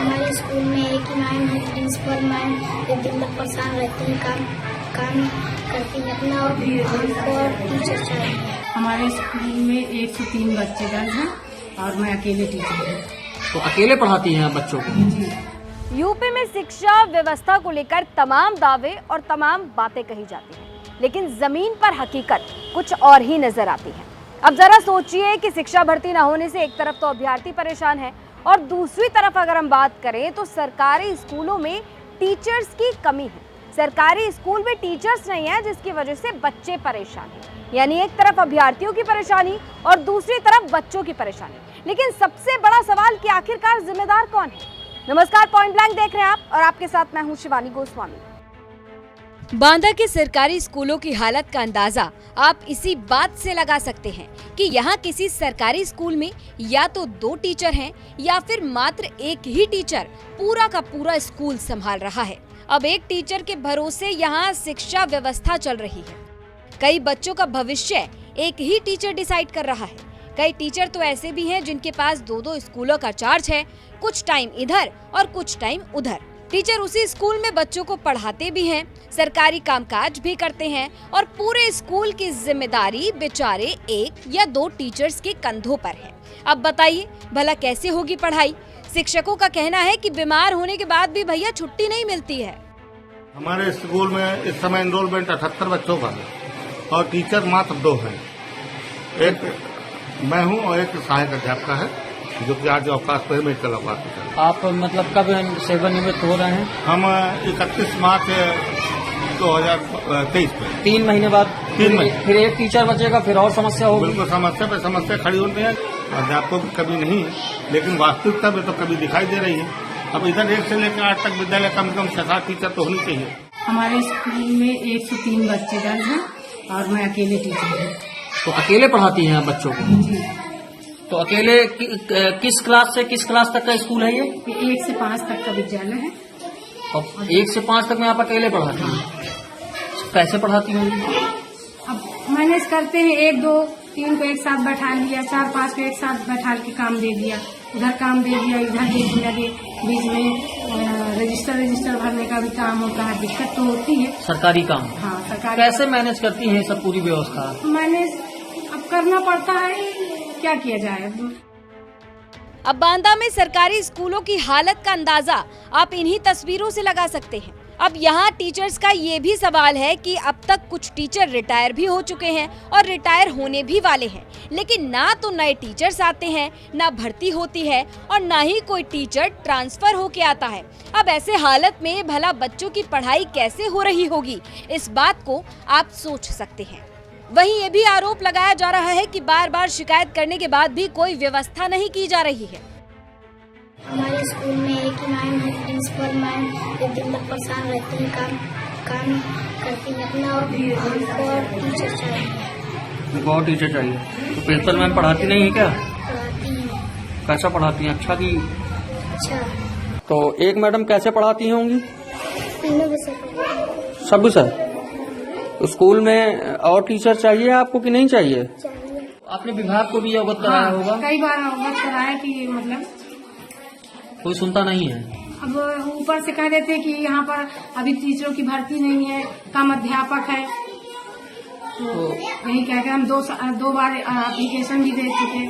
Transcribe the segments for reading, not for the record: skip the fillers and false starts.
हमारे स्कूल में एक ही मैम है, प्रिंसिपल मैम, जो दिन भर परेशान रहती है, काम करती है अपना, और टीचर चाहिए। हमारे स्कूल में 103 बच्चे हैं और मैं अकेले टीचर हूँ। तो अकेले पढ़ाती हैं आप बच्चों को? यूपी में शिक्षा व्यवस्था को लेकर तमाम दावे और तमाम बातें कही जाती हैं, लेकिन जमीन पर हकीकत कुछ और ही नजर आती है। अब जरा सोचिए कि शिक्षा भर्ती न होने से एक तरफ तो अभ्यर्थी परेशान है और दूसरी तरफ अगर हम बात करें तो सरकारी स्कूलों में टीचर्स की कमी है। सरकारी स्कूल में टीचर्स नहीं है, जिसकी वजह से बच्चे परेशान हैं। यानी एक तरफ अभ्यर्थियों की परेशानी और दूसरी तरफ बच्चों की परेशानी। लेकिन सबसे बड़ा सवाल कि आखिरकार जिम्मेदार कौन है? नमस्कार, पॉइंट ब्लैंक देख रहे हैं आप और आपके साथ मैं हूं शिवानी गोस्वामी। बांदा के सरकारी स्कूलों की हालत का अंदाजा आप इसी बात से लगा सकते हैं कि यहाँ किसी सरकारी स्कूल में या तो 2 टीचर हैं या फिर मात्र एक ही टीचर पूरा का पूरा स्कूल संभाल रहा है। अब एक टीचर के भरोसे यहाँ शिक्षा व्यवस्था चल रही है। कई बच्चों का भविष्य एक ही टीचर डिसाइड कर रहा है। कई टीचर तो ऐसे भी हैं जिनके पास 2-2 स्कूलों का चार्ज है, कुछ टाइम इधर और कुछ टाइम उधर। टीचर उसी स्कूल में बच्चों को पढ़ाते भी हैं, सरकारी कामकाज भी करते हैं और पूरे स्कूल की जिम्मेदारी बेचारे 1 या 2 टीचर्स के कंधों पर है। अब बताइए भला कैसे होगी पढ़ाई? शिक्षकों का कहना है कि बीमार होने के बाद भी भैया छुट्टी नहीं मिलती है। हमारे स्कूल में इस समय एनरोलमेंट 78 बच्चों का है और टीचर मात्र 2 हैं। एक मैं हूं और एक सहायक अध्यापक है, जो कि आज अवकाश पर मेडिकल अवकाश पर। आप मतलब कब सेवानिवृत्त हो रहे हैं? हम 31 मार्च 2023 में। 3 महीने बाद 3 महीने फिर एक टीचर बचेगा, फिर और समस्या होगी। बिल्कुल समस्या पे समस्या खड़ी होती है। अध्यापकों की कमी नहीं है, लेकिन वास्तविकता में तो कमी दिखाई दे रही है। अब इधर 1 से लेकर 8 तक विद्यालय कम से कम 6-7 टीचर तो होनी चाहिए। हमारे स्कूल में 103 बच्चे हैं और मैं अकेले टीचर हूँ। तो अकेले पढ़ाती हैं आप बच्चों को? तो अकेले किस क्लास से किस क्लास तक का स्कूल है ये? 1 से 5 तक का विद्यालय है। और 1 से 5 तक में आप अकेले पढ़ाती हैं? कैसे पढ़ाती होंगी? अब मैनेज करते हैं, 1, 2, 3 को एक साथ बैठा लिया, 4, 5 को एक साथ बैठा के काम दे दिया, उधर काम दे दिया, इधर देखने लगे। बीच में रजिस्टर भरने का भी काम होता है, दिक्कत तो होती है। सरकारी काम? हाँ, सरकारी। कैसे मैनेज करती हैं सब पूरी व्यवस्था? मैनेज अब करना पड़ता है, क्या किया जाए। अब बांदा में सरकारी स्कूलों की हालत का अंदाजा आप इन्हीं तस्वीरों से लगा सकते हैं। अब यहाँ टीचर्स का ये भी सवाल है कि अब तक कुछ टीचर रिटायर भी हो चुके हैं और रिटायर होने भी वाले हैं, लेकिन ना तो नए टीचर्स आते हैं, ना भर्ती होती है और ना ही कोई टीचर ट्रांसफर होके आता है। अब ऐसे हालत में भला बच्चों की पढ़ाई कैसे हो रही होगी, इस बात को आप सोच सकते हैं। वहीं ये भी आरोप लगाया जा रहा है कि बार बार शिकायत करने के बाद भी कोई व्यवस्था नहीं की जा रही है। हमारे स्कूल में एक ही मैम है, प्रिंसिपल मैम, जो दिन भर परेशान रहती है, काम करती है अपना, और टीचर चाहिए। और टीचर चाहिए। तो प्रिंसिपल मैम पढ़ाती नहीं है क्या? पढ़ाती है। कैसा पढ़ाती हैं? अच्छा की? अच्छा। तो एक मैडम कैसे पढ़ाती होंगी? तीनों विषय सब विषय? स्कूल में और टीचर चाहिए आपको कि नहीं चाहिए? चाहिए। आपने विभाग को भी अवगत कराया होगा? कई बार अवगत कराया कि मतलब कोई सुनता नहीं है। अब ऊपर से कह देते कि यहाँ पर अभी टीचरों की भर्ती नहीं है, कम अध्यापक है, तो यही कहकर हम 2 बार एप्लीकेशन भी दे चुके।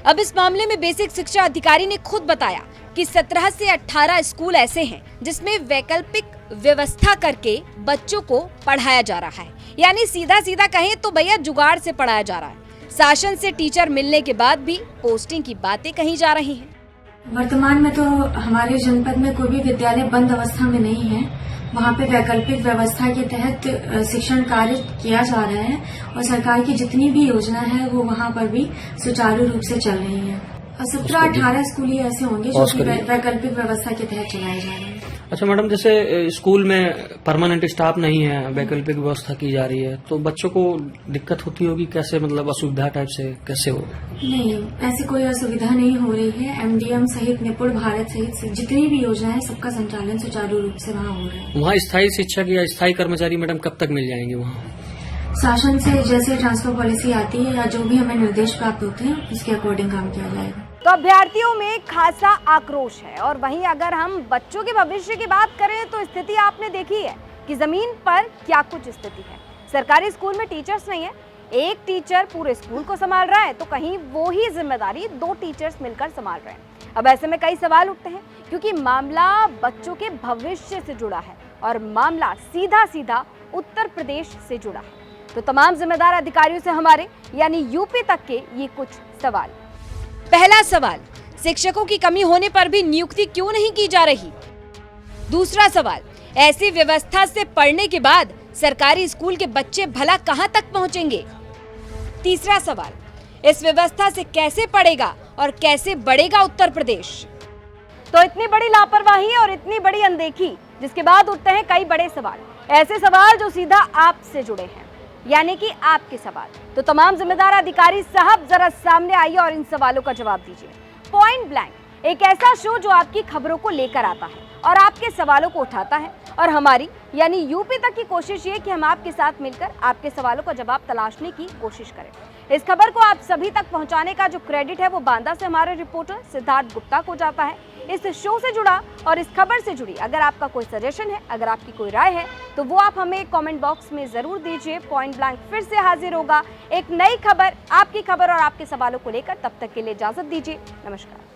अब इस मामले में बेसिक शिक्षा अधिकारी ने खुद बताया कि 17 से 18 स्कूल ऐसे हैं जिसमें वैकल्पिक व्यवस्था करके बच्चों को पढ़ाया जा रहा है। यानी सीधा सीधा कहें तो भैया जुगाड़ से पढ़ाया जा रहा है। शासन से टीचर मिलने के बाद भी पोस्टिंग की बातें कही जा रही हैं। वर्तमान में तो हमारे जनपद में कोई भी विद्यालय बंद अवस्था में नहीं है। वहाँ पे वैकल्पिक व्यवस्था के तहत शिक्षण कार्य किया जा रहा है और सरकार की जितनी भी योजना है वो वहाँ पर भी सुचारू रूप से चल रही है। 17-18 स्कूल ही ऐसे होंगे जो कि वैकल्पिक व्यवस्था के तहत चलाए जा रहे हैं। अच्छा मैडम, जैसे स्कूल में परमानेंट स्टाफ नहीं है, वैकल्पिक व्यवस्था की जा रही है, तो बच्चों को दिक्कत होती होगी? कैसे मतलब असुविधा टाइप से कैसे हो? नहीं, ऐसी कोई असुविधा नहीं हो रही है। एमडीएम सहित निपुण भारत सहित जितनी भी योजना है सबका संचालन सुचारू रूप से वहाँ हो रहा है। वहाँ स्थायी शिक्षक या स्थायी कर्मचारी मैडम कब तक मिल जाएंगे? वहाँ शासन से जैसे ट्रांसफर पॉलिसी आती है या जो भी हमें निर्देश प्राप्त होते हैं उसके अकॉर्डिंग काम किया जाएगा। तो अभ्यर्थियों में खासा आक्रोश है। और वहीं अगर हम बच्चों के भविष्य की बात करें तो स्थिति आपने देखी है कि जमीन पर क्या कुछ स्थिति है। सरकारी स्कूल में टीचर्स नहीं है, एक टीचर पूरे स्कूल को संभाल रहा है तो कहीं वो ही जिम्मेदारी 2 टीचर्स मिलकर संभाल रहे हैं। अब ऐसे में कई सवाल उठते हैं क्योंकि मामला बच्चों के भविष्य से जुड़ा है और मामला सीधा सीधा उत्तर प्रदेश से जुड़ा है। तो तमाम जिम्मेदार अधिकारियों से हमारे यानी यूपी तक के ये कुछ सवाल। पहला सवाल, शिक्षकों की कमी होने पर भी नियुक्ति क्यों नहीं की जा रही? दूसरा सवाल, ऐसी व्यवस्था से पढ़ने के बाद सरकारी स्कूल के बच्चे भला कहां तक पहुंचेंगे? तीसरा सवाल, इस व्यवस्था से कैसे पढ़ेगा और कैसे बढ़ेगा उत्तर प्रदेश? तो इतनी बड़ी लापरवाही और इतनी बड़ी अनदेखी, जिसके बाद उठते हैं कई बड़े सवाल, ऐसे सवाल जो सीधा आपसे जुड़े हैं, यानी कि आपके सवाल। तो तमाम जिम्मेदार अधिकारी साहब जरा सामने आइए और इन सवालों का जवाब दीजिए। पॉइंट ब्लैंक, एक ऐसा शो जो आपकी खबरों को लेकर आता है और आपके सवालों को उठाता है, और हमारी यानी यूपी तक की कोशिश ये कि हम आपके साथ मिलकर आपके सवालों का जवाब तलाशने की कोशिश करें। इस खबर को आप सभी तक पहुंचाने का जो क्रेडिट है वो बांदा से हमारे रिपोर्टर सिद्धार्थ गुप्ता को जाता है। इस शो से जुड़ा और इस खबर से जुड़ी अगर आपका कोई सजेशन है, अगर आपकी कोई राय है, तो वो आप हमें कमेंट बॉक्स में जरूर दीजिए। पॉइंट ब्लैंक फिर से हाजिर होगा एक नई खबर, आपकी खबर और आपके सवालों को लेकर। तब तक के लिए इजाजत दीजिए, नमस्कार।